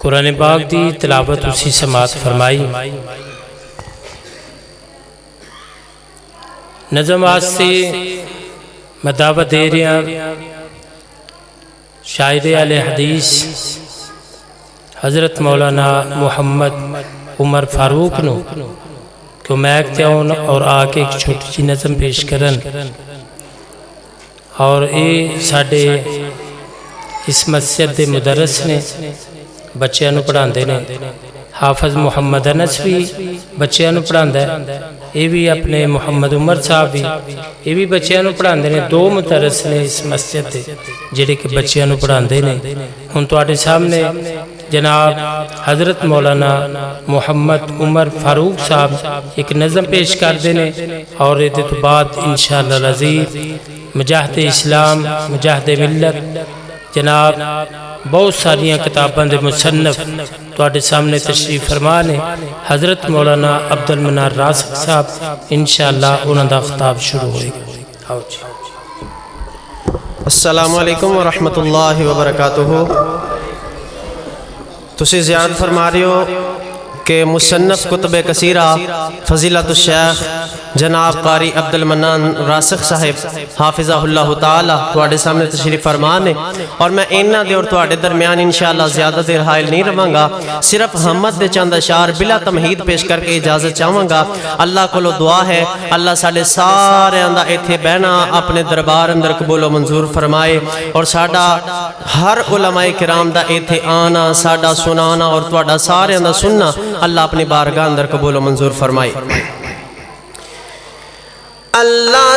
قرآن پاک دی تلاوت اسی سماعت فرمائی۔ نظم واسطے میں دعوت دے رہا شاعر اہل حدیث حضرت مولانا محمد عمر فاروق نو کہ میک تے آن اور آ کے ایک چھوٹی سی نظم پیش کرن، اور اے ساڑھے اس مسجد دے مدرس نے بچیاں نو پڑھاندے نے، حافظ محمد انس بھی بچیاں نو پڑھاندے ہیں، یہ بھی اپنے محمد عمر صاحب بھی یہ بھی بچیاں نو پڑھاندے نے۔ دو مدرس نے اس مسجد دے جڑے کہ بچیاں نو پڑھاندے نے۔ ہن تواڈے سامنے جناب حضرت مولانا محمد عمر فاروق صاحب ایک نظم پیش کردے نے، اور یہ تو بعد انشاءاللہ العزیز مجاہد اسلام مجاہد ملت جناب بہت ساریاں کتاباں دے مصنف تواڈے سامنے تشریف فرما نے۔ حضرت مولانا عبدالمنان راسخ صاحب انشاءاللہ انہاں دا خطاب شروع ہوئے گا۔ السلام علیکم ورحمۃ اللہ وبرکاتہ۔ تسی زیارت فرما رہے ہو کہ مصنف کتب کثیرہ فضیلت الشیخ جناب قاری عبدالمنان راسخ صاحب حافظہ اللہ تعالی تواڈے سامنے تشریف فرما نے، اور میں انہاں دے اور تواڈے درمیان انشاءاللہ زیادہ دیر حائل نہیں رہاں گا، صرف حمد دے چند اشعار بلا تمہید پیش کر کے اجازت چاہوں گا۔ اللہ کو دعا ہے اللہ ساڈے سارے اندر ایتھے بہنا اپنے دربار اندر قبول و منظور فرمائے، اور ساڈا ہر علماء کرام دا ایتھے آنا ساڈا سنانا اور تواڈا سارے اندر سننا اللہ اپنی بارگاہ اندر قبول و منظور فرمائے۔ اللہ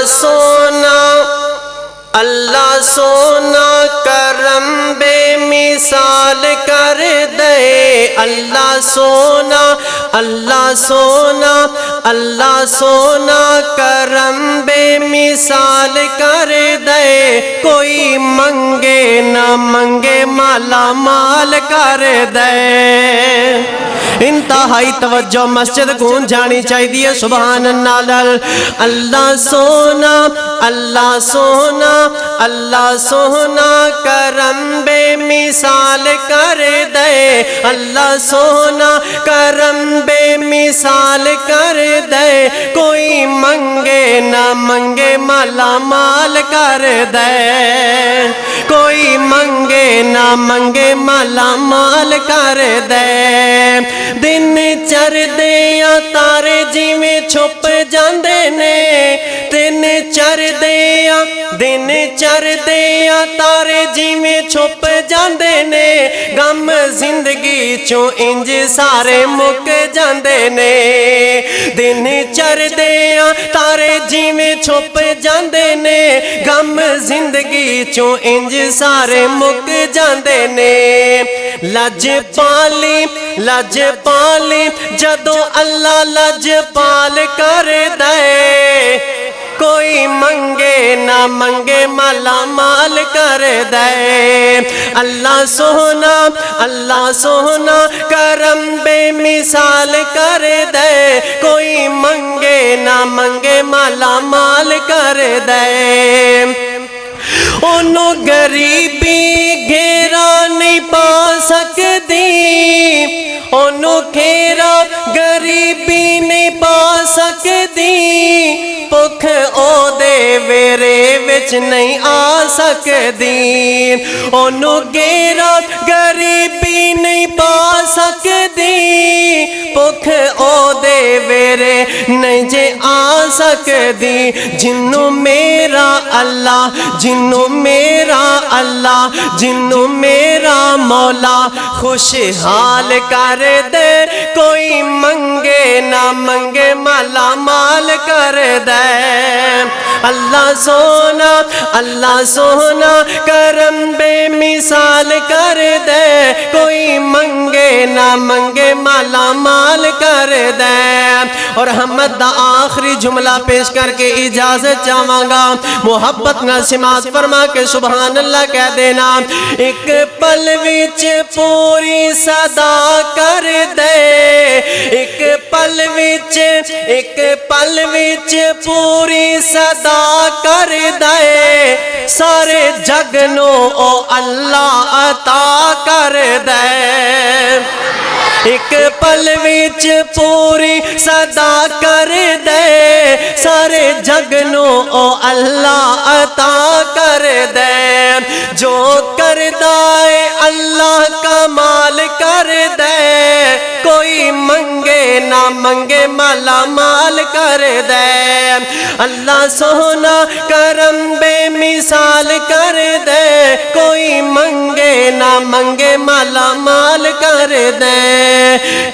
سونا کرم بے مثال کر دے، اللہ سونا کرم بے مثال کر دے، کوئی منگے نہ منگے مالا مال کر دے۔ انتہائی توجہ مسجد گون جانی چاہیے سبحان اللہ۔ اللہ سونا کرم بے مثال کر دے، اللہ سونا کرم بے مثال کر دے، کوئی منگے نہ منگے مالا مال کر دے، کوئی منگے نہ منگے مالا مال کر دے۔ دن چردے یا تارے جی میں چھپ جاندے نے، دن چردے یا تارے جی میں چھپ جاندے نے، غم زندگی چوں انج سارے مک جاندے نے۔ دن چردے یا تارے جی میں چھپ جاندے نے، غم زندگی چوں انج سارے مک جاندے نے۔ لج پالی جدو اللہ لج پال کر دے، کوئی منگے نہ منگے مالا مال کر دے۔ اللہ سونا کرم بے مثال کر دے، کوئی منگے نہ منگے مالا مال کر دے۔ انہوں غریبی گھیرا نہیں پا سکتی، انہوں گھیرا غریبی نہیں پا سکتی، بھوک او دے ویرے وچ نہیں آ سکتی، انہوں گھیرا غریبی نہیں پا سکتی، بھوک او دے ویرے نہیں جے آ سکتی۔ جنوں میرا مولا خوشحال کر دے، کوئی منگے نہ منگے مالا مال کر دے۔ اللہ سونا کرم بے مثال کر دے، کوئی منگے نہ منگے مالا مال کر دے۔ اور حمد دا آخری جملہ پیش کر کے اجازت چاہوں گا، محبت نہ سماعت فرما کے سبحان اللہ کہہ دینا۔ ایک پل وچ پوری صدا کر دے، ایک پل وچ پوری صدا کر دے، سارے جگ نو او اللہ عطا کر دے۔ ایک پل وچ پوری صدا کر دے سارے جگ نو او اللہ عطا کر دے جو کردا ہے اللہ کمال کر دے کوئی منگے نہ منگے مالا مال کر دے اللہ سونا کرم بے مثال کر دے کوئی منگے نہ منگے مالا مال کر دے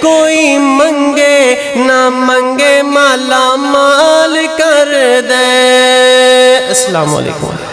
کوئی منگے نہ منگے مالا مال کر دے۔ السلام علیکم۔